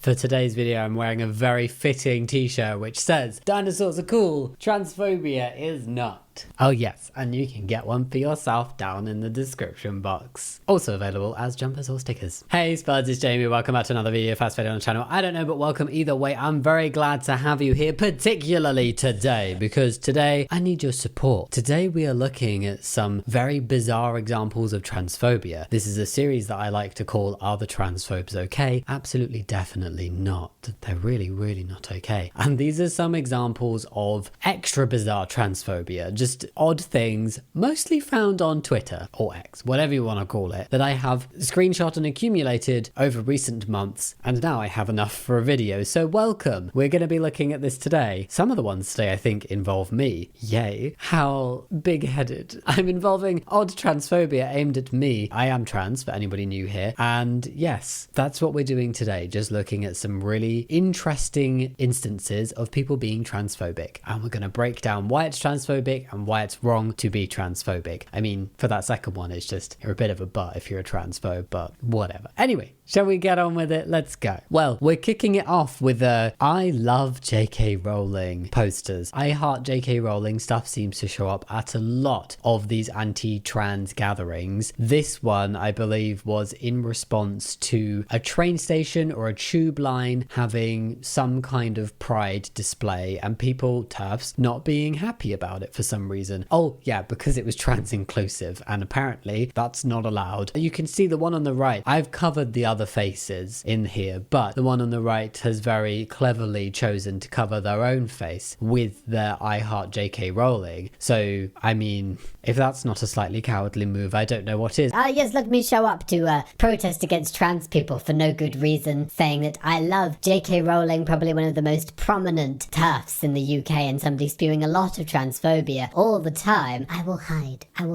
For today's video, I'm wearing a very fitting t-shirt which says, "Dinosaurs are cool, transphobia is not." Oh yes, and you can get one for yourself down in the description box. Also available as jumpers or stickers. Hey Spuds, it's Jamie. Welcome back to another video, fast video on the channel. I don't know, but welcome either way. I'm very glad to have you here, particularly today, because today I need your support. Today we are looking at some very bizarre examples of transphobia. This is a series that I like to call Are the Transphobes Okay? Absolutely, definitely not. They're really not okay. And these are some examples of extra bizarre transphobia, just odd things, mostly found on Twitter or X, whatever you want to call it, that I have screenshot and accumulated over recent months, and now I have enough for a video, so welcome. We're going to be looking at this today. Some of the ones today I think involve me. Yay. How big-headed. I'm involving odd transphobia aimed at me. I am trans, for anybody new here, and yes, that's what we're doing today, just looking at some really interesting instances of people being transphobic, and we're going to break down why it's transphobic and why it's wrong to be transphobic. I mean, for that second one, it's just you're a bit of a butt if you're a transphobe, but whatever. Anyway, shall we get on with it? Let's go. Well, we're kicking it off with a I love JK Rowling posters. I heart JK Rowling stuff seems to show up at a lot of these anti-trans gatherings. This one, I believe, was in response to a train station or a tube line having some kind of pride display and people, TERFs, not being happy about it for some reason. Oh yeah, because it was trans inclusive, and apparently that's not allowed. You can see the one on the right. I've covered the other faces in here, but the one on the right has very cleverly chosen to cover their own face with their I heart JK Rowling. So I mean, if that's not a slightly cowardly move, I don't know what is. Yes, let me show up to protest against trans people for no good reason, saying that I love JK Rowling, probably one of the most prominent TERFs in the UK, and somebody spewing a lot of transphobia all the time. I will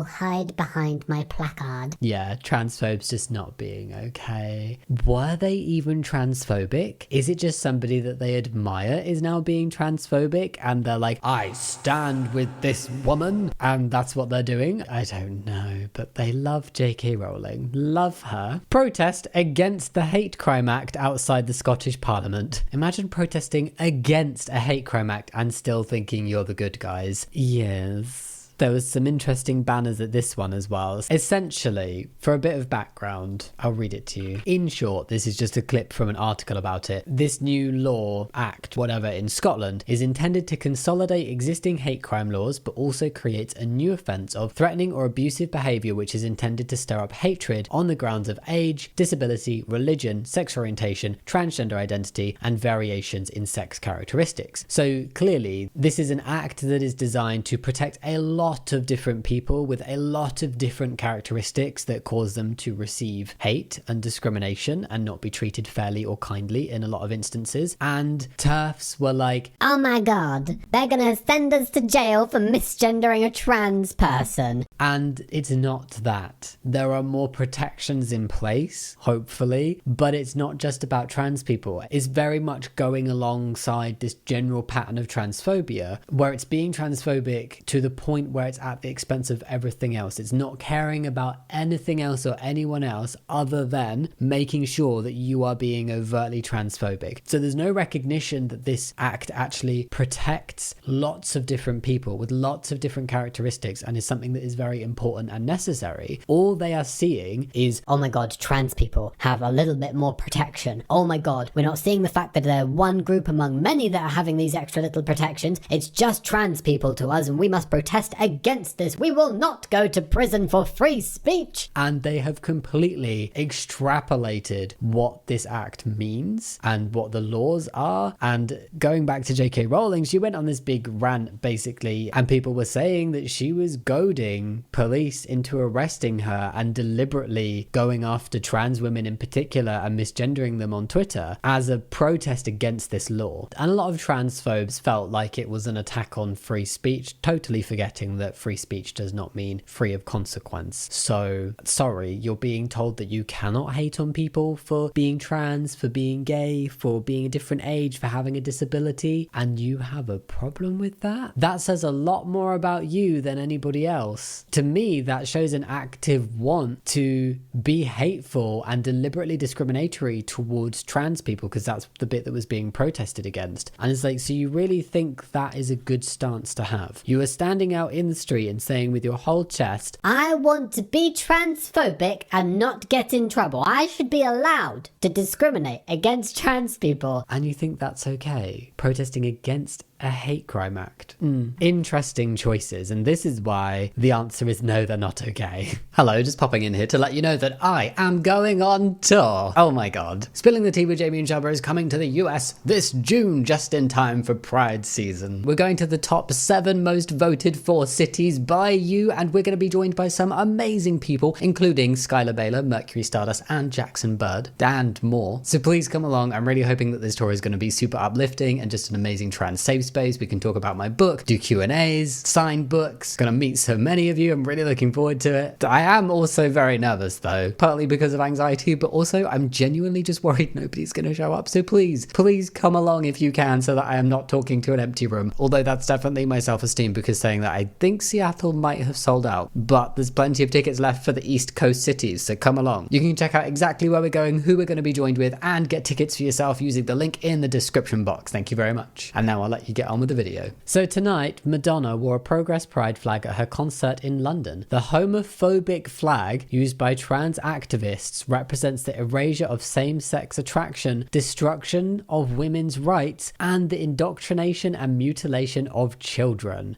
hide behind my placard. Yeah, transphobes just not being okay. Were they even transphobic? Is it just somebody that they admire is now being transphobic and they're like, I stand with this woman, and that's what they're doing? I don't know, but they love JK Rowling. Love her. Protest against the Hate Crime Act outside the Scottish Parliament. Imagine protesting against a hate crime act and still thinking you're the good guys. Yes. There was some interesting banners at this one as well. Essentially, for a bit of background, I'll read it to you. In short, this is just a clip from an article about it. This new law, act, whatever, in Scotland is intended to consolidate existing hate crime laws, but also creates a new offence of threatening or abusive behaviour which is intended to stir up hatred on the grounds of age, disability, religion, sex orientation, transgender identity, and variations in sex characteristics. So clearly, this is an act that is designed to protect a lot of different people with a lot of different characteristics that cause them to receive hate and discrimination and not be treated fairly or kindly in a lot of instances. And TERFs were like, oh my god, they're gonna send us to jail for misgendering a trans person. And it's not that. There are more protections in place, hopefully, but it's not just about trans people. It's very much going alongside this general pattern of transphobia, where it's being transphobic to the point where it's at the expense of everything else. It's not caring about anything else or anyone else other than making sure that you are being overtly transphobic. So there's no recognition that this act actually protects lots of different people with lots of different characteristics and is something that is very important and necessary. All they are seeing is, oh my god, trans people have a little bit more protection. Oh my god, we're not seeing the fact that they're one group among many that are having these extra little protections. It's just trans people to us, and we must protest against this. We will not go to prison for free speech. And they have completely extrapolated what this act means and what the laws are. And going back to JK Rowling, she went on this big rant basically, and people were saying that she was goading police into arresting her and deliberately going after trans women in particular and misgendering them on Twitter as a protest against this law. And a lot of transphobes felt like it was an attack on free speech, totally forgetting saying that free speech does not mean free of consequence. So, sorry, you're being told that you cannot hate on people for being trans, for being gay, for being a different age, for having a disability, and you have a problem with that? That says a lot more about you than anybody else. To me, that shows an active want to be hateful and deliberately discriminatory towards trans people, because that's the bit that was being protested against. And it's like, so you really think that is a good stance to have? You are standing out in the street and saying with your whole chest, I want to be transphobic and not get in trouble. I should be allowed to discriminate against trans people. and you think that's okay? Protesting against a hate crime act. Interesting choices, and this is why the answer is no, they're not okay. Hello, just popping in here to let you know that I am going on tour. Oh my god. Spilling the Tea with Jamie and Shabba is coming to the US this June, just in time for Pride season. We're going to the top 7 most voted for cities by you, and we're going to be joined by some amazing people, including Skylar Baylor, Mercury Stardust, and Jackson Bird, and more. So please come along. I'm really hoping that this tour is going to be super uplifting and just an amazing trans safe space. We can talk about my book, do Q&As, sign books. Gonna meet so many of you. I'm really looking forward to it. I am also very nervous though, partly because of anxiety, but also I'm genuinely just worried nobody's gonna show up. So please come along if you can, so that I am not talking to an empty room. Although that's definitely my self-esteem, because saying that, I think Seattle might have sold out, but there's plenty of tickets left for the East Coast cities, so come along. You can check out exactly where we're going, who we're going to be joined with, and get tickets for yourself using the link in the description box. Thank you very much. And now I'll let you get on with the video. So tonight, Madonna wore a Progress Pride flag at her concert in London. The homophobic flag used by trans activists represents the erasure of same-sex attraction, destruction of women's rights, and the indoctrination and mutilation of children.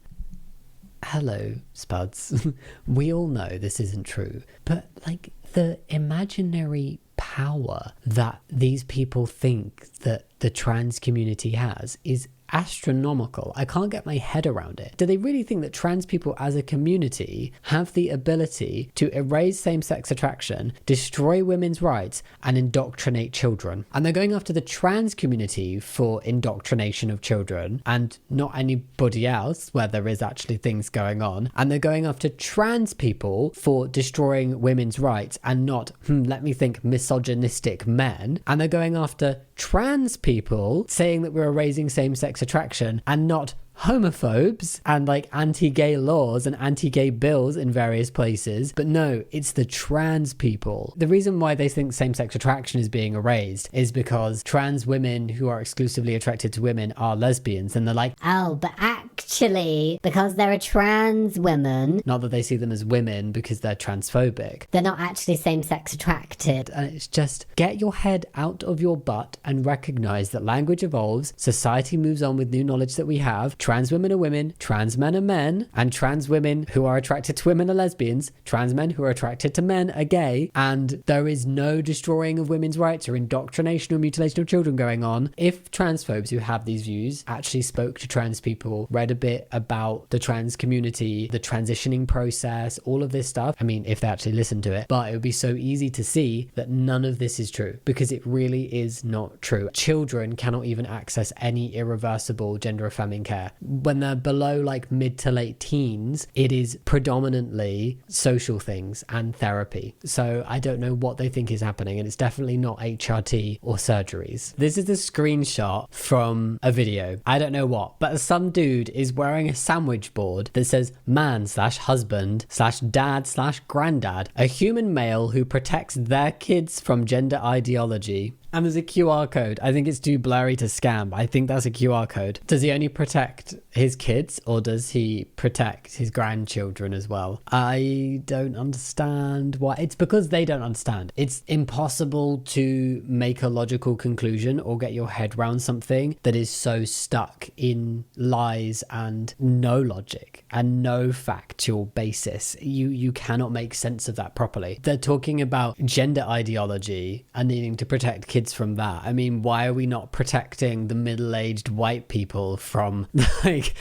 Hello, Spuds. We all know this isn't true, but like the imaginary power that these people think that the trans community has is astronomical. I can't get my head around it. Do they really think that trans people as a community have the ability to erase same-sex attraction, destroy women's rights, and indoctrinate children? And they're going after the trans community for indoctrination of children and not anybody else where there is actually things going on. And they're going after trans people for destroying women's rights and not, let me think, misogynistic men. And they're going after trans people saying that we're erasing same-sex attraction and not homophobes and like anti-gay laws and anti-gay bills in various places. But no, it's the trans people. The reason why they think same-sex attraction is being erased is because trans women who are exclusively attracted to women are lesbians, and they're like, oh, but actually, because they're a trans woman, not that they see them as women because they're transphobic, they're not actually same-sex attracted. and it's just, get your head out of your butt and recognize that language evolves, society moves on with new knowledge that we have. Trans women are women, trans men are men, and trans women who are attracted to women are lesbians, trans men who are attracted to men are gay, and there is no destroying of women's rights or indoctrination or mutilation of children going on. If transphobes who have these views actually spoke to trans people, read a bit about the trans community, the transitioning process, all of this stuff, I mean, if they actually listened to it, but it would be so easy to see that none of this is true, because it really is not true. Children cannot even access any irreversible gender affirming care. When they're below like mid to late teens, it is predominantly social things and therapy. So I don't know what they think is happening, and it's definitely not HRT or surgeries. This is a screenshot from a video. I don't know what, but some dude is wearing a sandwich board that says man/husband/dad/granddad, a human male who protects their kids from gender ideology. And there's a QR code. I think it's too blurry to scan, but I think that's a QR code. Does he only protect his kids, or does he protect his grandchildren as well? I don't understand why. It's because they don't understand. It's impossible to make a logical conclusion or get your head around something that is so stuck in lies and no logic and no factual basis. You cannot make sense of that properly. They're talking about gender ideology and needing to protect kids kids from that? I mean, why are we not protecting the middle-aged white people from like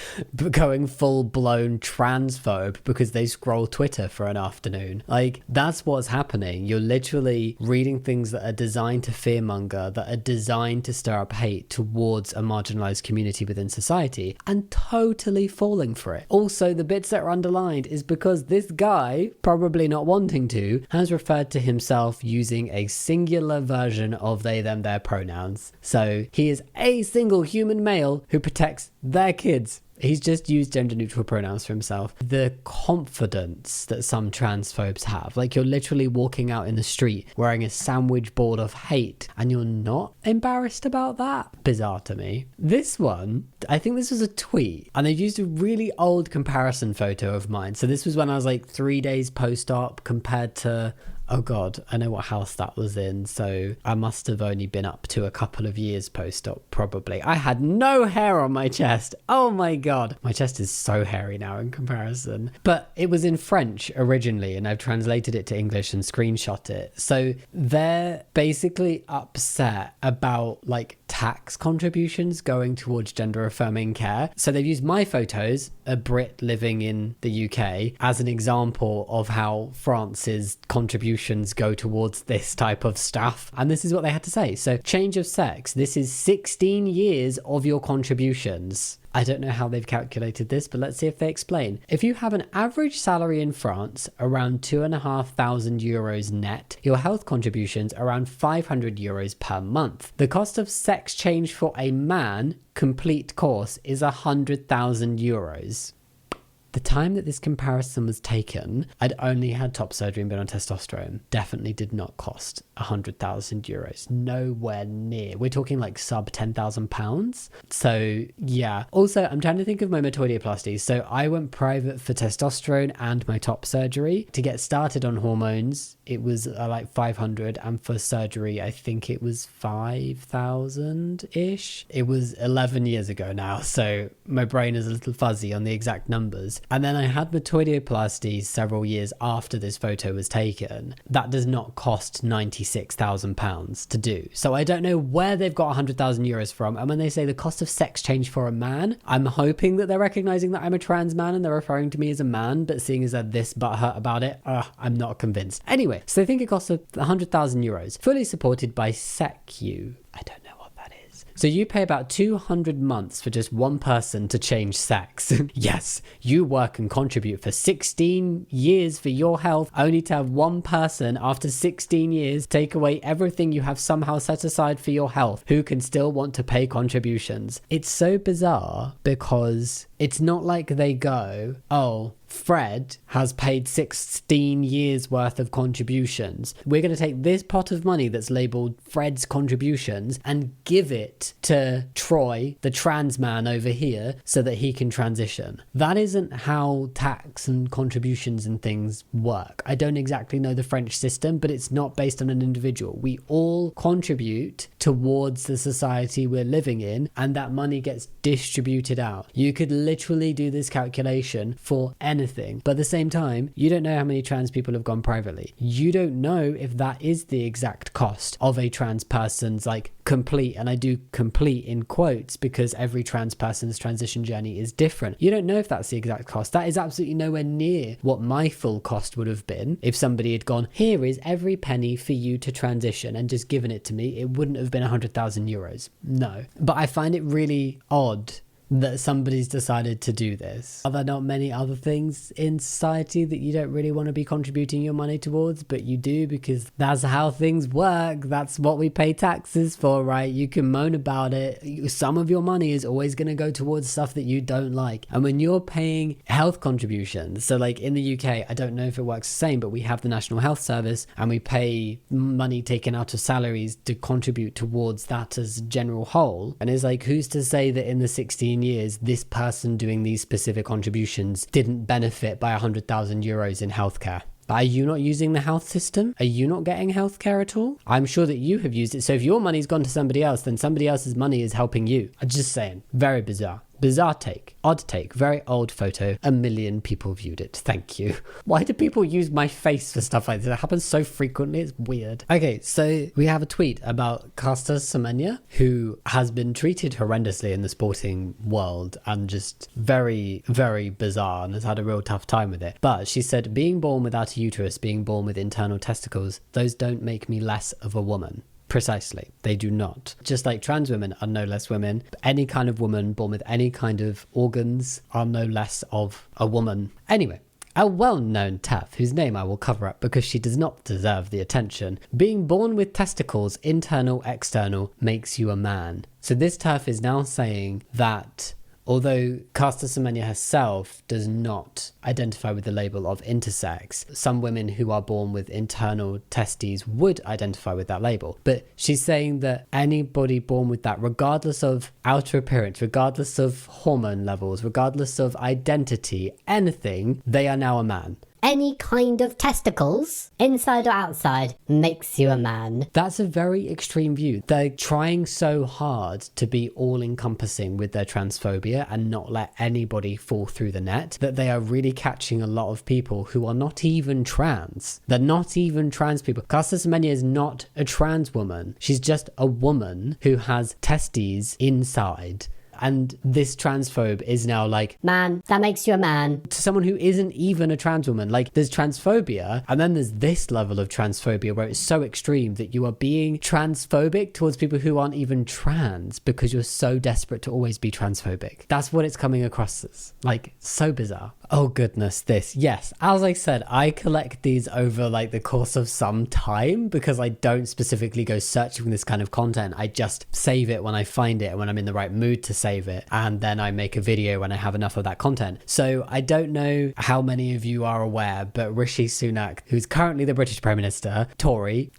going full-blown transphobe because they scroll Twitter for an afternoon? Like, that's what's happening. You're literally reading things that are designed to fearmonger, that are designed to stir up hate towards a marginalized community within society, and totally falling for it. Also, the bits that are underlined is because this guy, probably not wanting to, has referred to himself using a singular version of they, them, their pronouns. So he is a single human male who protects their kids. He's just used gender neutral pronouns for himself. The confidence that some transphobes have, like you're literally walking out in the street wearing a sandwich board of hate and you're not embarrassed about that? Bizarre to me. This one, I think this was a tweet, and they've used a really old comparison photo of mine. So this was when I was like 3 days post-op compared to, oh god, I know what house that was in, so I must have only been up to a couple of years post-op, probably. I had no hair on my chest. Oh my god. My chest is so hairy now in comparison. But it was in French originally, and I've translated it to English and screenshot it. So they're basically upset about like tax contributions going towards gender affirming care. So they've used my photos, a Brit living in the UK, as an example of how France's contributions go towards this type of stuff. And this is what they had to say. So, change of sex. This is 16 years of your contributions. I don't know how they've calculated this, but let's see if they explain. If you have an average salary in France around €2,500 net, your health contributions around €500 per month. The cost of sex change for a man, complete course, is €100,000. The time that this comparison was taken, I'd only had top surgery and been on testosterone. Definitely did not cost €100,000. Nowhere near. We're talking like sub £10,000. So yeah. Also, I'm trying to think of my metoidioplasty. So I went private for testosterone and my top surgery. To get started on hormones, it was like 500, and for surgery, I think it was 5,000-ish. It was 11 years ago now, so my brain is a little fuzzy on the exact numbers. And then I had metoidioplasty several years after this photo was taken. That does not cost £96,000 to do. So I don't know where they've got €100,000 from. And when they say the cost of sex change for a man, I'm hoping that they're recognizing that I'm a trans man and they're referring to me as a man, but seeing as they're this butthurt about it, I'm not convinced. Anyway, so they think it costs €100,000, fully supported by SecU. I don't know what that is. So you pay about 200 months for just one person to change sex. Yes, you work and contribute for 16 years for your health, only to have one person after 16 years take away everything you have somehow set aside for your health, who can still want to pay contributions. It's so bizarre because it's not like they go, oh, Fred has paid 16 years worth of contributions. We're going to take this pot of money that's labeled Fred's contributions and give it to Troy, the trans man over here, so that he can transition. That isn't how tax and contributions and things work. I don't exactly know the French system, but it's not based on an individual. We all contribute towards the society we're living in, and that money gets distributed out. You could literally do this calculation for anything. But at the same time, you don't know how many trans people have gone privately. You don't know if that is the exact cost of a trans person's like complete, and I do complete in quotes because every trans person's transition journey is different. You don't know if that's the exact cost. That is absolutely nowhere near what my full cost would have been if somebody had gone, here is every penny for you to transition, and just given it to me. It wouldn't have been €100,000. No. But I find it really odd that somebody's decided to do this. Are there not many other things in society that you don't really want to be contributing your money towards, but you do because that's how things work? That's what we pay taxes for, right? You can moan about it. Some of your money is always going to go towards stuff that you don't like. And when you're paying health contributions, so like in the UK, I don't know if it works the same, but we have the National Health Service and we pay money taken out of salaries to contribute towards that as a general whole. And it's like, who's to say that in the 16 years this person doing these specific contributions didn't benefit by €100,000 in healthcare? Are you not using the health system? Are you not getting healthcare at all? I'm sure that you have used it. So if your money's gone to somebody else, then somebody else's money is helping you. I'm just saying. Very bizarre. Bizarre take, odd take, very old photo, 1 million people viewed it. Thank you. Why do people use my face for stuff like this? It happens so frequently, it's weird. Okay, so we have a tweet about Caster Semenya, who has been treated horrendously in the sporting world and just very, very bizarre and has had a real tough time with it. But she said, being born without a uterus, being born with internal testicles, those don't make me less of a woman. Precisely, they do not. Just like trans women are no less women, any kind of woman born with any kind of organs are no less of a woman. Anyway, a well-known TERF, whose name I will cover up because she does not deserve the attention. Being born with testicles, internal, external, makes you a man. So this TERF is now saying that although Caster Semenya herself does not identify with the label of intersex, some women who are born with internal testes would identify with that label. But she's saying that anybody born with that, regardless of outer appearance, regardless of hormone levels, regardless of identity, anything, they are now a man. Any kind of testicles, inside or outside, makes you a man. That's a very extreme view. They're trying so hard to be all-encompassing with their transphobia and not let anybody fall through the net that they are really catching a lot of people who are not even trans. They're not even trans people. Caster Semenya is not a trans woman. She's just a woman who has testes inside. And this transphobe is now like, man, that makes you a man. To someone who isn't even a trans woman. Like, there's transphobia, and then there's this level of transphobia where it's so extreme that you are being transphobic towards people who aren't even trans because you're so desperate to always be transphobic. That's what it's coming across as. Like, so bizarre. Oh goodness, this. Yes, as I said, I collect these over like the course of some time because I don't specifically go searching for this kind of content. I just save it when I find it and when I'm in the right mood to save it, and then I make a video when I have enough of that content. So I don't know how many of you are aware, but Rishi Sunak, who's currently the British Prime Minister, Tory,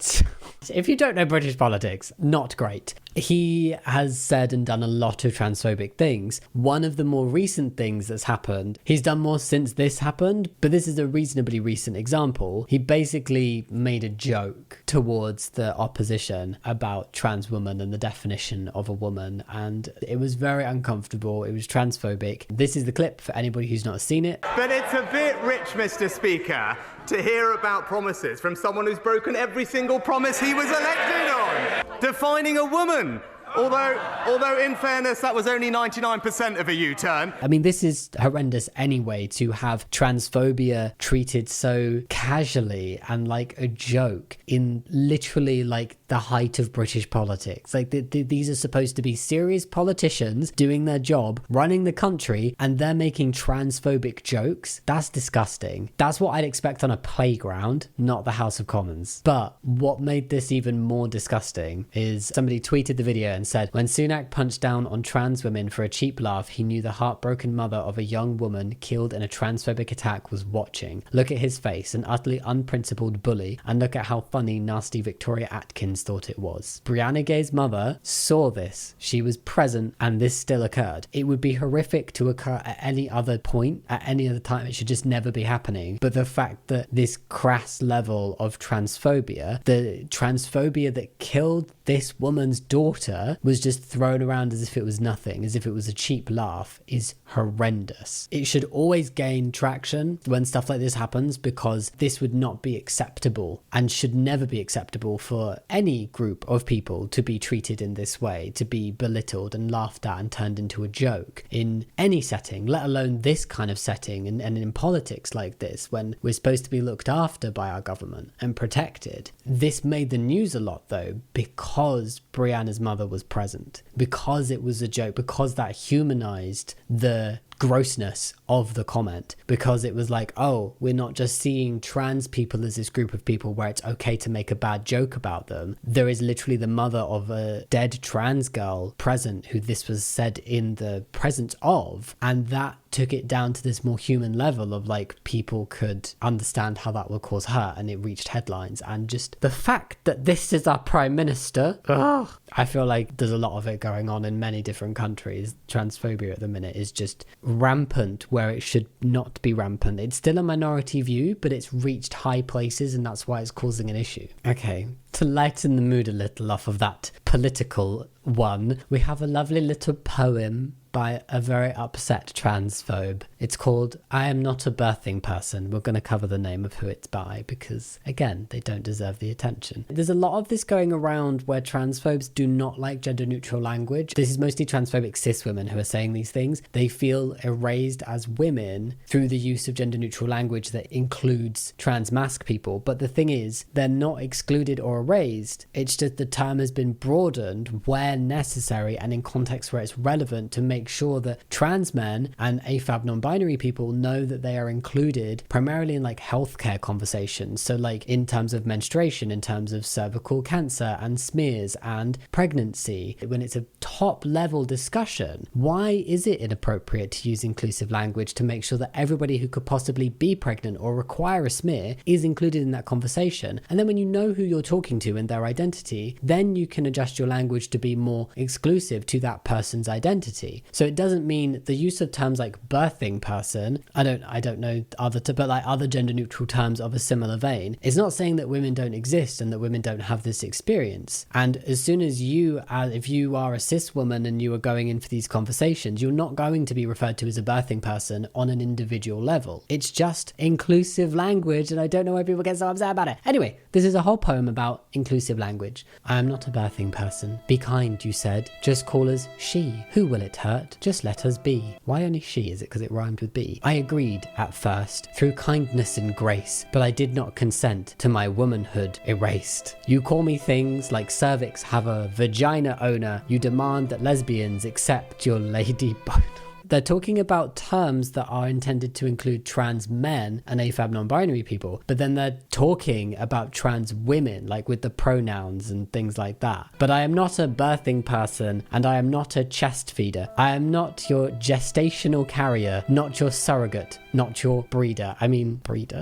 if you don't know British politics, not great. He has said and done a lot of transphobic things. One of the more recent things that's happened, he's done more since this happened, but this is a reasonably recent example. He basically made a joke towards the opposition about trans women and the definition of a woman, and it was very uncomfortable. It was transphobic. This is the clip for anybody who's not seen it. But it's a bit rich, Mr. Speaker, to hear about promises from someone who's broken every single promise he was elected on. Defining a woman. Although in fairness, that was only 99% of a U-turn. I mean, this is horrendous anyway, to have transphobia treated so casually and like a joke in literally like the height of British politics. Like these are supposed to be serious politicians doing their job, running the country, and they're making transphobic jokes. That's disgusting. That's what I'd expect on a playground, not the House of Commons. But what made this even more disgusting is somebody tweeted the video and said, when Sunak punched down on trans women for a cheap laugh, he knew the heartbroken mother of a young woman killed in a transphobic attack was watching. Look at his face, an utterly unprincipled bully, and look at how funny nasty Victoria Atkins thought it was. Brianna Gay's mother saw this. She was present, and this still occurred. It would be horrific to occur at any other point, at any other time. It should just never be happening. But the fact that this crass level of transphobia, the transphobia that killed this woman's daughter, was just thrown around as if it was nothing, as if it was a cheap laugh, is horrendous. It should always gain traction when stuff like this happens, because this would not be acceptable and should never be acceptable for any group of people to be treated in this way, to be belittled and laughed at and turned into a joke in any setting, let alone this kind of setting and in politics like this, when we're supposed to be looked after by our government and protected. This made the news a lot though, because Brianna's mother was present, because it was a joke, because that humanized the grossness of the comment, because it was like, oh, we're not just seeing trans people as this group of people where it's okay to make a bad joke about them. There is literally the mother of a dead trans girl present who this was said in the presence of, and that took it down to this more human level of like, people could understand how that would cause hurt, and it reached headlines. And just the fact that this is our prime minister, I feel like there's a lot of it going on in many different countries. Transphobia at the minute is just rampant where it should not be rampant. It's still a minority view, but it's reached high places, and that's why it's causing an issue. Okay, To lighten the mood a little off of that political one, we have a lovely little poem by a very upset transphobe. It's called I Am Not a Birthing Person. We're going to cover the name of who it's by because, again, they don't deserve the attention. There's a lot of this going around where transphobes do not like gender neutral language. This is mostly transphobic cis women who are saying these things. They feel erased as women through the use of gender neutral language that includes trans masc people. But the thing is, they're not excluded or erased. It's just the term has been broadened where necessary and in context where it's relevant to make sure that trans men and AFAB non-binary people know that they are included primarily in like healthcare conversations. So like in terms of menstruation, in terms of cervical cancer and smears and pregnancy, when it's a top level discussion, why is it inappropriate to use inclusive language to make sure that everybody who could possibly be pregnant or require a smear is included in that conversation? And then when you know who you're talking to and their identity, then you can adjust your language to be more exclusive to that person's identity. So it doesn't mean the use of terms like birthing person, I don't know but like other gender neutral terms of a similar vein, is not saying that women don't exist and that women don't have this experience. And as soon as if you are a cis woman and you are going in for these conversations, you're not going to be referred to as a birthing person on an individual level. It's just inclusive language, and I don't know why people get so upset about it. Anyway, this is a whole poem about inclusive language. I am not a birthing person. Be kind, you said. Just call us she. Who will it hurt? Just let us be. Why only she? Is it because it rhymed with be? I agreed at first, through kindness and grace, but I did not consent to my womanhood erased. You call me things like cervix haver, vagina owner. You demand that lesbians accept your lady boner. They're talking about terms that are intended to include trans men and AFAB non-binary people, but then they're talking about trans women, like with the pronouns and things like that. But I am not a birthing person, and I am not a chest feeder. I am not your gestational carrier, not your surrogate, not your breeder.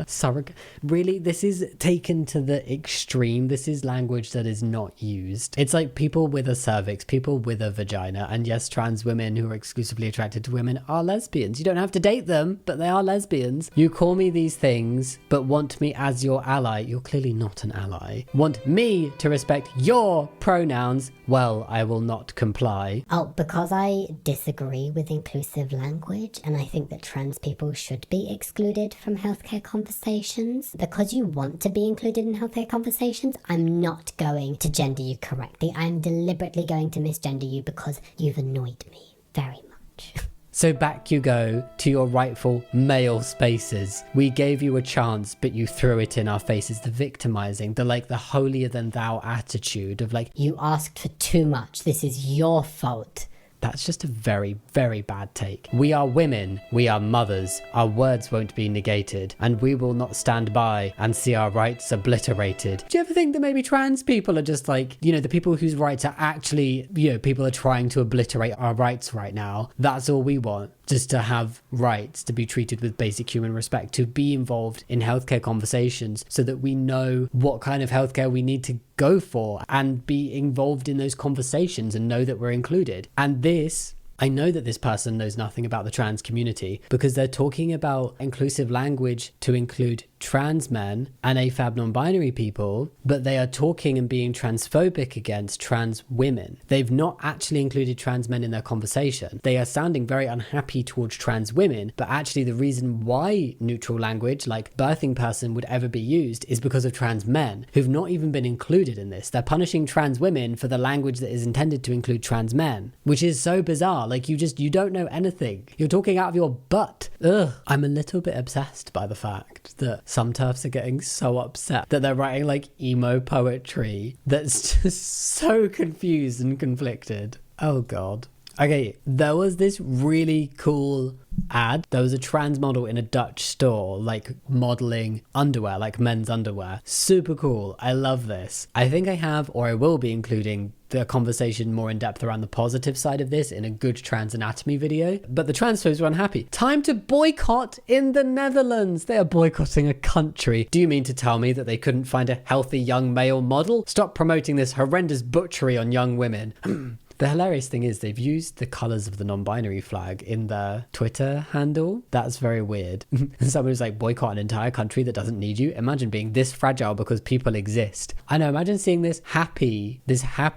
Surrogate. Really, this is taken to the extreme. This is language that is not used. It's like people with a cervix, people with a vagina, and yes, trans women who are exclusively attracted to women are lesbians. You don't have to date them, but they are lesbians. You call me these things, but want me as your ally. You're clearly not an ally. Want me to respect your pronouns. Well, I will not comply. Oh, because I disagree with inclusive language, and I think that trans people should be excluded from healthcare conversations. Because you want to be included in healthcare conversations, I'm not going to gender you correctly. I'm deliberately going to misgender you because you've annoyed me very much. So back you go to your rightful male spaces. We gave you a chance, but you threw it in our faces. The victimizing, the holier than thou attitude of like, you asked for too much. This is your fault. That's just a very, very bad take. We are women, we are mothers, our words won't be negated, and we will not stand by and see our rights obliterated. Do you ever think that maybe trans people are just like, the people whose rights are actually, people are trying to obliterate our rights right now? That's all we want. Just to have rights, to be treated with basic human respect, to be involved in healthcare conversations so that we know what kind of healthcare we need to go for and be involved in those conversations and know that we're included. And this, I know that this person knows nothing about the trans community because they're talking about inclusive language to include trans men and AFAB non-binary people, but they are talking and being transphobic against trans women. They've not actually included trans men in their conversation. They are sounding very unhappy towards trans women, but actually the reason why neutral language like birthing person would ever be used is because of trans men who've not even been included in this. They're punishing trans women for the language that is intended to include trans men, which is so bizarre. Like you don't know anything. You're talking out of your butt. Ugh. I'm a little bit obsessed by the fact that some TERFs are getting so upset that they're writing like emo poetry that's just so confused and conflicted. Oh god. Okay, there was this really cool ad. There was a trans model in a Dutch store, like modeling underwear, like men's underwear. Super cool. I love this. I think I have, or I will be including the conversation more in depth around the positive side of this in a good trans anatomy video. But the transphobes were unhappy. Time to boycott in the Netherlands. They are boycotting a country. Do you mean to tell me that they couldn't find a healthy young male model? Stop promoting this horrendous butchery on young women. The hilarious thing is they've used the colours of the non-binary flag in their Twitter handle. That's very weird. Someone who's like, boycott an entire country that doesn't need you. Imagine being this fragile because people exist. I know, imagine seeing this happy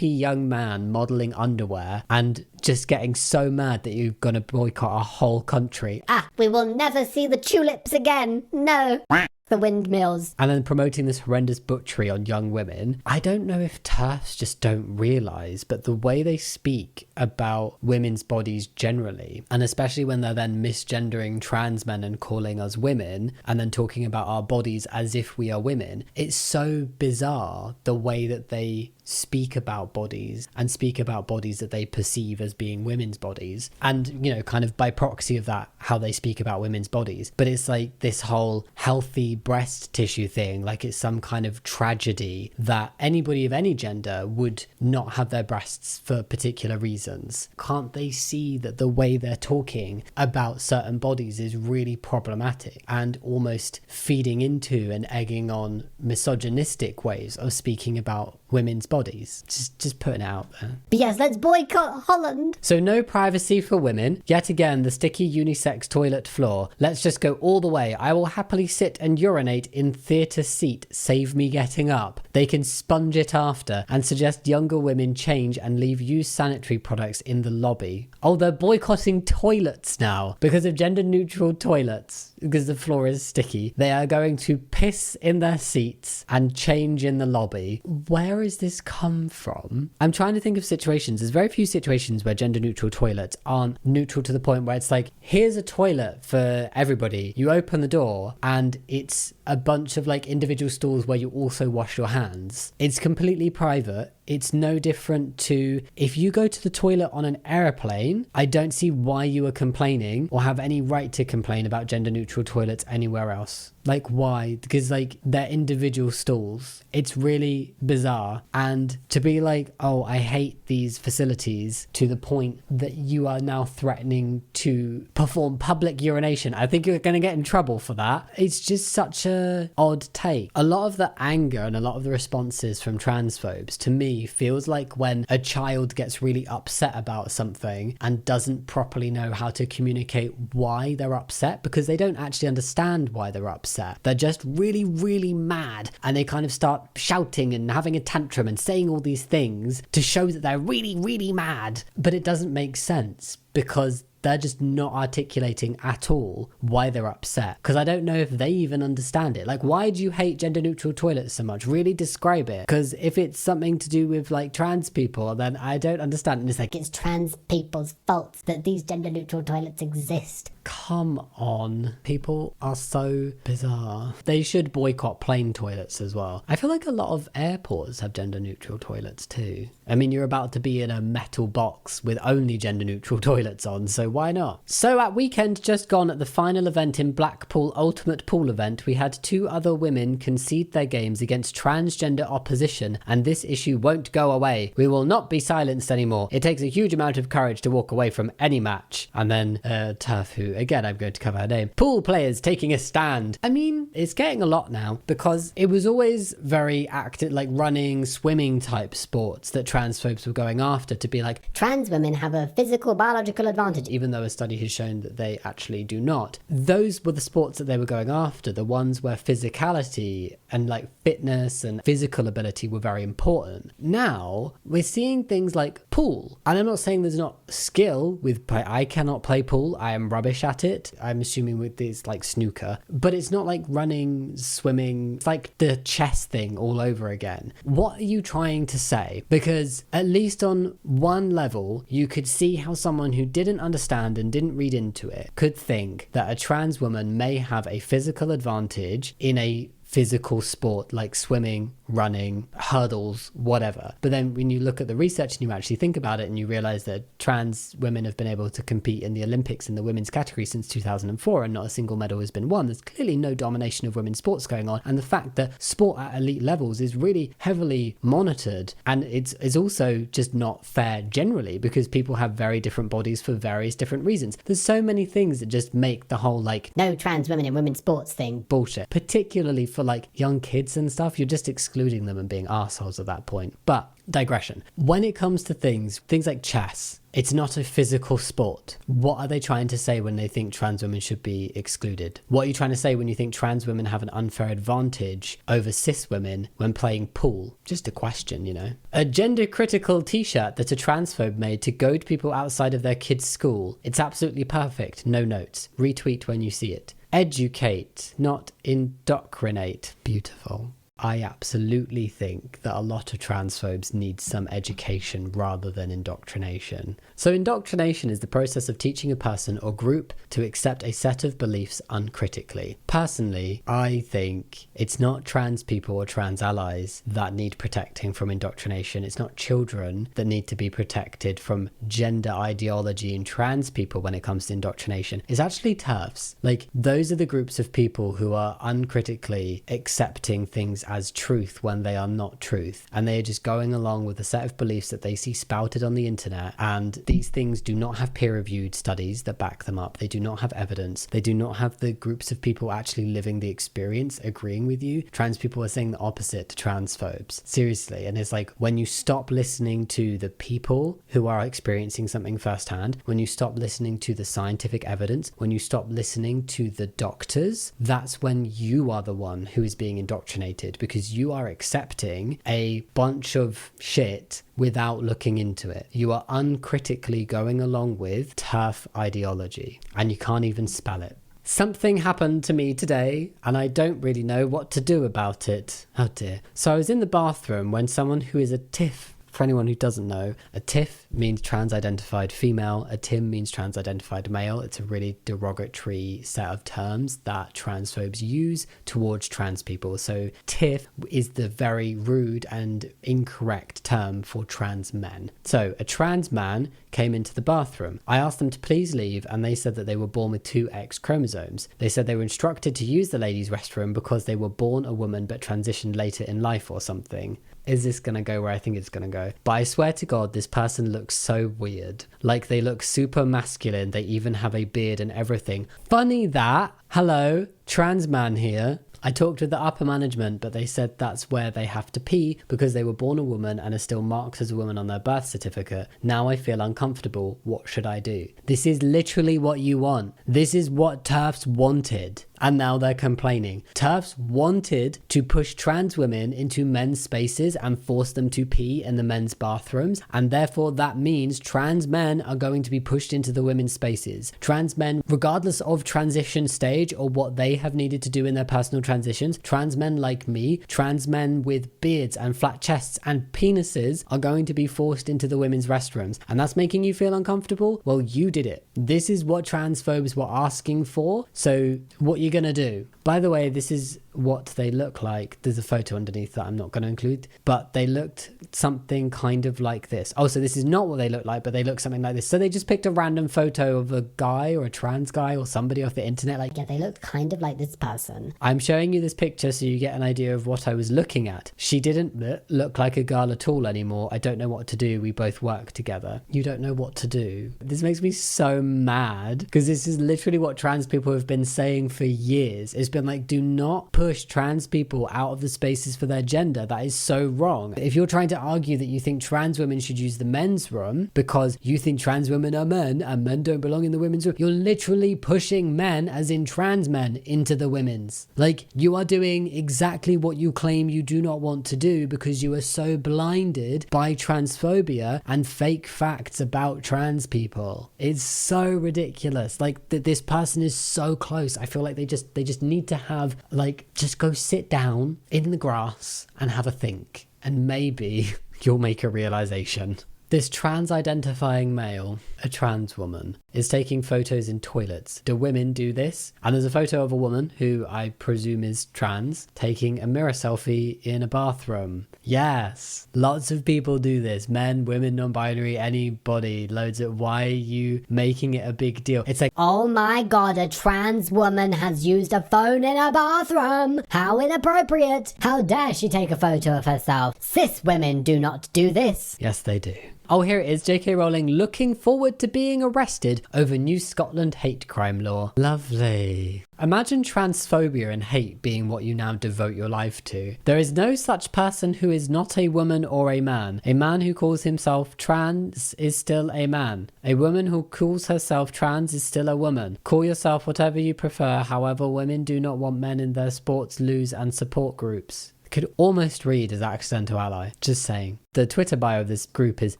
young man modelling underwear and just getting so mad that you're gonna boycott a whole country. We will never see the tulips again. No. The windmills. And then promoting this horrendous butchery on young women. I don't know if TERFs just don't realise, but the way they speak about women's bodies generally, and especially when they're then misgendering trans men and calling us women, and then talking about our bodies as if we are women, it's so bizarre the way that they speak about bodies and speak about bodies that they perceive as being women's bodies, and you know, kind of by proxy of that, how they speak about women's bodies. But it's like this whole healthy breast tissue thing, like it's some kind of tragedy that anybody of any gender would not have their breasts for particular reasons. Can't they see that the way they're talking about certain bodies is really problematic and almost feeding into and egging on misogynistic ways of speaking about women's bodies? Just putting it out there. But yes, let's boycott Holland. So no privacy for women. Yet again, the sticky unisex toilet floor. Let's just go all the way. I will happily sit and urinate in theatre seat. Save me getting up. They can sponge it after and suggest younger women change and leave used sanitary products in the lobby. Oh, they're boycotting toilets now because of gender neutral toilets. Because the floor is sticky. They are going to piss in their seats and change in the lobby. Where has this come from? I'm trying to think of situations. There's very few situations where gender neutral toilets aren't neutral to the point where it's like, here's a toilet for everybody. You open the door and it's a bunch of like individual stalls where you also wash your hands. It's completely private. It's no different to if you go to the toilet on an airplane. I don't see why you are complaining or have any right to complain about gender neutral toilets anywhere else. Like, why? Because like they're individual stalls. It's really bizarre. And to be like, oh, I hate these facilities to the point that you are now threatening to perform public urination. I think you're going to get in trouble for that. It's just such a odd take. A lot of the anger and a lot of the responses from transphobes to me feels like when a child gets really upset about something and doesn't properly know how to communicate why they're upset, because they don't actually understand why they're upset. They're just really, really mad, and they kind of start shouting and having a tantrum and saying all these things to show that they're really, really mad, but it doesn't make sense because they're just not articulating at all why they're upset. Because I don't know if they even understand it. Like, why do you hate gender neutral toilets so much? Really describe it. Because if it's something to do with like trans people, then I don't understand. And it's like, it's trans people's fault that these gender neutral toilets exist. come on. People are so bizarre. They should boycott plane toilets as well. I feel like a lot of airports have gender neutral toilets too. I mean, you're about to be in a metal box with only gender neutral toilets on, so why not? So at weekend just gone, at the final event in Blackpool Ultimate Pool event, we had 2 other women concede their games against transgender opposition, and this issue won't go away. We will not be silenced anymore. It takes a huge amount of courage to walk away from any match. And then Turf, who again I'm going to cover her name. Pool players taking a stand. I mean, it's getting a lot now, because it was always very active, like running, swimming type sports that transphobes were going after, to be like, trans women have a physical biological advantage, even though a study has shown that they actually do not. Those were the sports that they were going after, the ones where physicality and like fitness and physical ability were very important. Now we're seeing things like pool, and I'm not saying there's not skill with play. I cannot play pool, I am rubbish at it. I'm assuming with this like snooker, but it's not like running, swimming. It's like the chess thing all over again. What are you trying to say? Because at least on one level you could see how someone who didn't understand and didn't read into it could think that a trans woman may have a physical advantage in a physical sport like swimming, running, hurdles, whatever. But then when you look at the research and you actually think about it and you realize that trans women have been able to compete in the Olympics in the women's category since 2004 and not a single medal has been won, there's clearly no domination of women's sports going on. And the fact that sport at elite levels is really heavily monitored, and it's also just not fair generally, because people have very different bodies for various different reasons. There's so many things that just make the whole like no trans women in women's sports thing bullshit, particularly for like young kids and stuff. You're just excluding excluding them and being assholes at that point. But digression. When it comes to things like chess, it's not a physical sport. What are they trying to say when they think trans women should be excluded? What are you trying to say when you think trans women have an unfair advantage over cis women when playing pool? Just a question, you know. A gender critical t-shirt that a transphobe made to goad people outside of their kids' school. It's absolutely perfect. No notes. Retweet when you see it. Educate, not indoctrinate. Beautiful. I absolutely think that a lot of transphobes need some education rather than indoctrination. So indoctrination is the process of teaching a person or group to accept a set of beliefs uncritically. Personally, I think it's not trans people or trans allies that need protecting from indoctrination. It's not children that need to be protected from gender ideology and trans people when it comes to indoctrination. It's actually TERFs. Like, those are the groups of people who are uncritically accepting things as truth when they are not truth, and they are just going along with a set of beliefs that they see spouted on the internet, and these things do not have peer-reviewed studies that back them up. They do not have evidence. They do not have the groups of people actually living the experience agreeing with you. Trans people are saying the opposite to transphobes. Seriously. And it's like, when you stop listening to the people who are experiencing something firsthand, when you stop listening to the scientific evidence, when you stop listening to the doctors, that's when you are the one who is being indoctrinated, because you are accepting a bunch of shit without looking into it. You are uncritically going along with TERF ideology, and you can't even spell it. Something happened to me today, and I don't really know what to do about it. Oh dear. So I was in the bathroom when someone who is a TIFF, for anyone who doesn't know, a TIFF means trans-identified female, a TIM means trans-identified male. It's a really derogatory set of terms that transphobes use towards trans people. So TIFF is the very rude and incorrect term for trans men. So a trans man came into the bathroom. I asked them to please leave, and they said that they were born with 2 X chromosomes. They said they were instructed to use the ladies' restroom because they were born a woman but transitioned later in life or something. Is this gonna go where I think it's gonna go? But I swear to God, this person looks so weird. Like, they look super masculine. They even have a beard and everything. Funny that, hello, trans man here. I talked with the upper management, but they said that's where they have to pee because they were born a woman and are still marked as a woman on their birth certificate. Now I feel uncomfortable. What should I do? This is literally what you want. This is what TERFs wanted. And now they're complaining. TERFs wanted to push trans women into men's spaces and force them to pee in the men's bathrooms, and therefore that means trans men are going to be pushed into the women's spaces. Trans men, regardless of transition stage or what they have needed to do in their personal transitions, trans men like me, trans men with beards and flat chests and penises are going to be forced into the women's restrooms. And that's making you feel uncomfortable? Well, you did it. This is what transphobes were asking for. So what you're gonna do? By the way, this is what they look like. There's a photo underneath that I'm not going to include, but they looked something kind of like this. Oh, so this is not what they look like, but they look something like this. So they just picked a random photo of a guy or a trans guy or somebody off the internet. Like, Yeah, they look kind of like this person. I'm showing you this picture so you get an idea of what I was looking at. She didn't look like a girl at all anymore. I don't know what to do. We both work together. You don't know what to do. This makes me so mad because this is literally what trans people have been saying for years. It's been like, do not push trans people out of the spaces for their gender. That is so wrong. If you're trying to argue that you think trans women should use the men's room because you think trans women are men and men don't belong in the women's room, you're literally pushing men, as in trans men, into the women's. Like, you are doing exactly what you claim you do not want to do because you are so blinded by transphobia and fake facts about trans people. It's so ridiculous. Like, this person is so close. I feel like they just need to have, like, just go sit down in the grass and have a think, and maybe you'll make a realization. This trans-identifying male, a trans woman, is taking photos in toilets. Do women do this? And there's a photo of a woman who I presume is trans taking a mirror selfie in a bathroom. Yes, lots of people do this. Men, women, non-binary, anybody, loads of. Why are you making it a big deal? It's like, Oh my God, a trans woman has used a phone in a bathroom. How inappropriate. How dare she take a photo of herself. Cis women do not do this. yes, they do. Oh, here it is. J.K. Rowling looking forward to being arrested over new Scotland hate crime law. Lovely. Imagine transphobia and hate being what you now devote your life to. There is no such person who is not a woman or a man. A man who calls himself trans is still a man. A woman who calls herself trans is still a woman. Call yourself whatever you prefer. However, women do not want men in their sports, loos and support groups. Could almost read as accidental ally. Just saying. The Twitter bio of this group is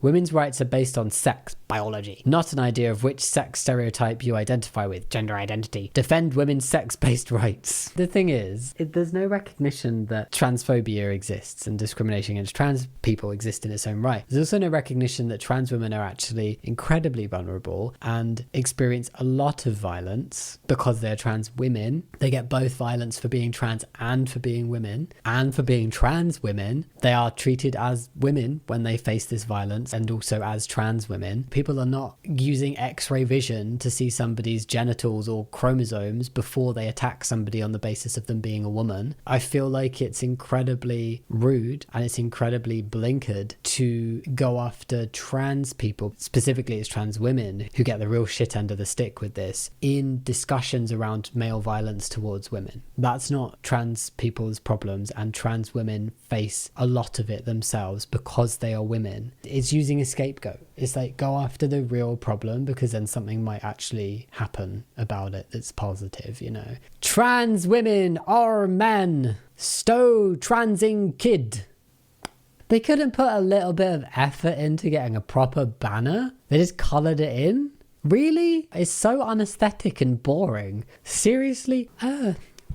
women's rights are based on sex, biology, not an idea of which sex stereotype you identify with, gender identity. Defend women's sex-based rights. The thing is, there's no recognition that transphobia exists and discrimination against trans people exist in its own right. There's also no recognition that trans women are actually incredibly vulnerable and experience a lot of violence because they're trans women. They get both violence for being trans and for being women, and for being trans women. They are treated as women when they face this violence, and also as trans women. People are not using x-ray vision to see somebody's genitals or chromosomes before they attack somebody on the basis of them being a woman. I feel like it's incredibly rude and it's incredibly blinkered to go after trans people, specifically as trans women, who get the real shit end of the stick with this in discussions around male violence towards women. That's not trans people's problems, and trans women face a lot of it themselves because they are women. It's using a scapegoat. It's like, go after the real problem, because then something might actually happen about it that's positive, you know. Trans women are men. Stow transing kid. They couldn't put a little bit of effort into getting a proper banner. They just coloured it in. Really? It's so unaesthetic and boring. Seriously?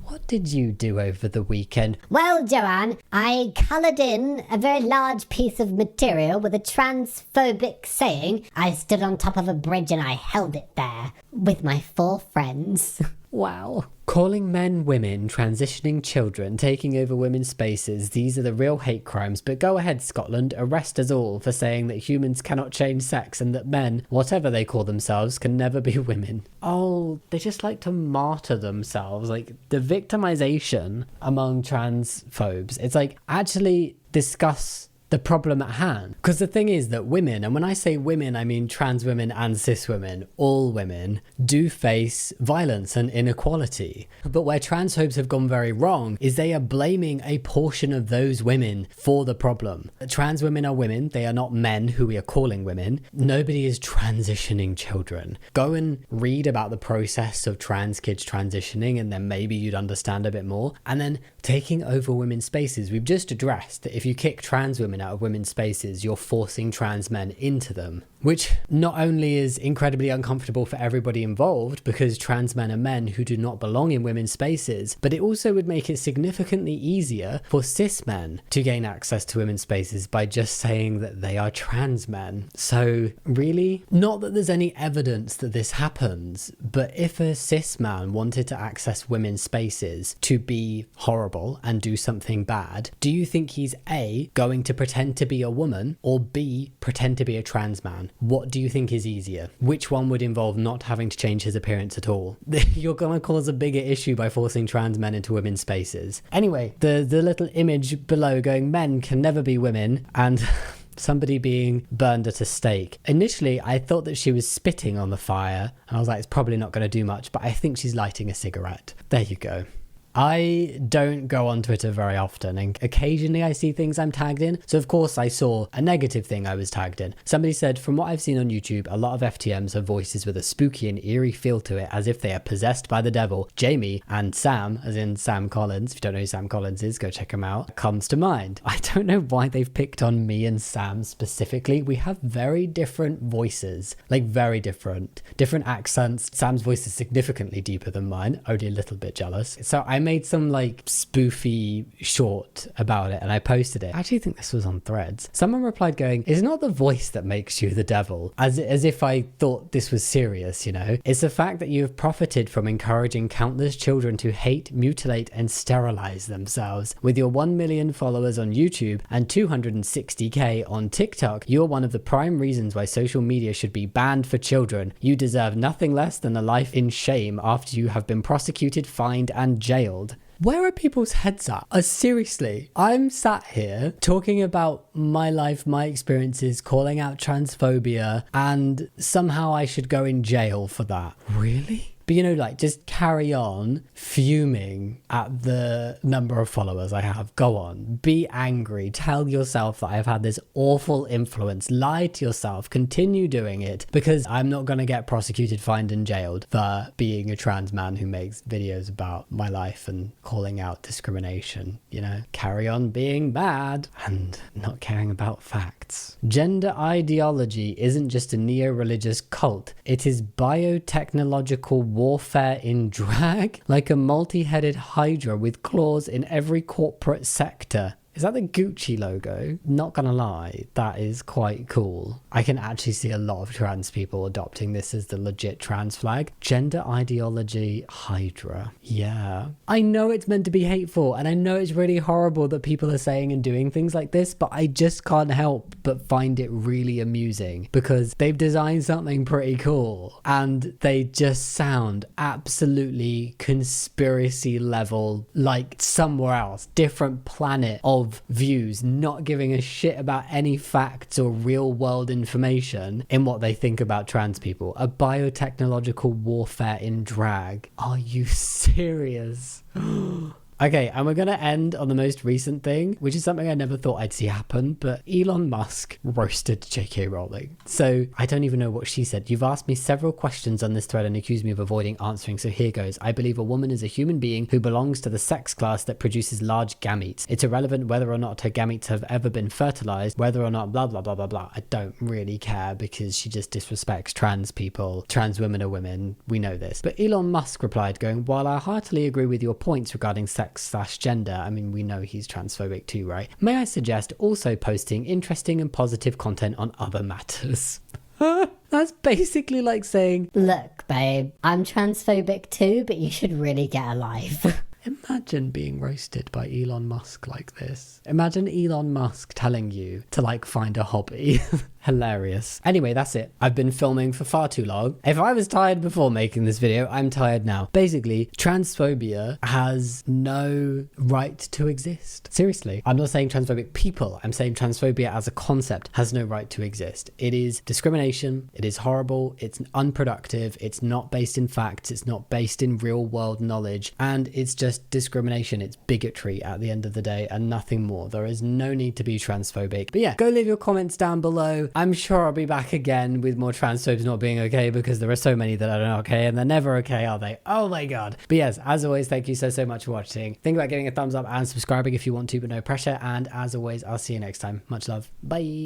What did you do over the weekend? Well, Joanne, I coloured in a very large piece of material with a transphobic saying. I stood on top of a bridge and I held it there with my 4 friends. Wow. Calling men women, transitioning children, taking over women's spaces, these are the real hate crimes. But go ahead, Scotland, arrest us all for saying that humans cannot change sex and that men, whatever they call themselves, can never be women. Oh, they just like to martyr themselves. Like, the victimization among transphobes, it's like, actually discuss the problem at hand. Because the thing is that women, and when I say women, I mean trans women and cis women, all women, do face violence and inequality. But where transphobes have gone very wrong is they are blaming a portion of those women for the problem. Trans women are women, they are not men who we are calling women. Nobody is transitioning children. Go and read about the process of trans kids transitioning, and then maybe you'd understand a bit more. And then taking over women's spaces. We've just addressed that if you kick trans women out of women's spaces, you're forcing trans men into them, which not only is incredibly uncomfortable for everybody involved because trans men are men who do not belong in women's spaces, but it also would make it significantly easier for cis men to gain access to women's spaces by just saying that they are trans men. So really, not that there's any evidence that this happens, but if a cis man wanted to access women's spaces to be horrible and do something bad, do you think he's A, going to pretend to be a woman, or B, pretend to be a trans man? What do you think is easier? Which one would involve not having to change his appearance at all? You're gonna cause a bigger issue by forcing trans men into women's spaces. Anyway, the little image below going, men can never be women, and somebody being burned at a stake. Initially, I thought that she was spitting on the fire, and I was like, it's probably not going to do much, but I think she's lighting a cigarette. There you go. I don't go on Twitter very often, and occasionally I see things I'm tagged in. So of course I saw a negative thing I was tagged in. Somebody said, from what I've seen on YouTube, a lot of FTMs have voices with a spooky and eerie feel to it, as if they are possessed by the devil. Jamie and Sam, as in Sam Collins, if you don't know who Sam Collins is, go check him out, comes to mind. I don't know why they've picked on me and Sam specifically. We have very different voices, like very different accents. Sam's voice is significantly deeper than mine, only a little bit jealous. So I made some like spoofy short about it and I posted it. I actually think this was on Threads. Someone replied going, it's not the voice that makes you the devil, as if I thought this was serious, you know. It's the fact that you have profited from encouraging countless children to hate, mutilate and sterilize themselves. With your 1 million followers on YouTube and 260k on TikTok, you're one of the prime reasons why social media should be banned for children. You deserve nothing less than a life in shame after you have been prosecuted, fined and jailed. Where are people's heads at? Seriously, I'm sat here talking about my life, my experiences, calling out transphobia, and somehow I should go in jail for that. Really? But you know, like, just carry on fuming at the number of followers I have. Go on, be angry, tell yourself that I've had this awful influence, lie to yourself, continue doing it, because I'm not going to get prosecuted, fined and jailed for being a trans man who makes videos about my life and calling out discrimination. You know, carry on being mad and not caring about facts. Gender ideology isn't just a neo-religious cult, it is biotechnological warfare in drag, like a multi-headed hydra with claws in every corporate sector. Is that the Gucci logo? Not gonna lie, that is quite cool. I can actually see a lot of trans people adopting this as the legit trans flag. Gender ideology hydra. Yeah. I know it's meant to be hateful, and I know it's really horrible that people are saying and doing things like this, but I just can't help but find it really amusing because they've designed something pretty cool and they just sound absolutely conspiracy level, like somewhere else, different planet of views, not giving a shit about any facts or real world information in what they think about trans people. A biotechnological warfare in drag. Are you serious? Okay, and we're going to end on the most recent thing, which is something I never thought I'd see happen, but Elon Musk roasted JK Rowling. So I don't even know what she said. You've asked me several questions on this thread and accused me of avoiding answering, so here goes. I believe a woman is a human being who belongs to the sex class that produces large gametes. It's irrelevant whether or not her gametes have ever been fertilized, whether or not blah, blah, blah, blah, blah. I don't really care because she just disrespects trans people. Trans women are women. We know this. But Elon Musk replied going, while I heartily agree with your points regarding sex/gender, I mean, we know he's transphobic too, right? May I suggest also posting interesting and positive content on other matters? That's basically like saying, Look, babe, I'm transphobic too, but you should really get a life. imagine being roasted by Elon Musk like this. Imagine Elon Musk telling you to like find a hobby. Hilarious. Anyway, that's it. I've been filming for far too long. If I was tired before making this video, I'm tired now. Basically, transphobia has no right to exist. Seriously. I'm not saying transphobic people. I'm saying transphobia as a concept has no right to exist. It is discrimination. It is horrible. It's unproductive. It's not based in facts. It's not based in real world knowledge. And it's just discrimination. It's bigotry at the end of the day and nothing more. There is no need to be transphobic. But yeah, go leave your comments down below. I'm sure I'll be back again with more transphobes not being okay because there are so many that are not okay and they're never okay, are they? Oh my god. But yes, as always, thank you so much for watching. Think about giving a thumbs up and subscribing if you want to, but no pressure. And as always, I'll see you next time. Much love. Bye.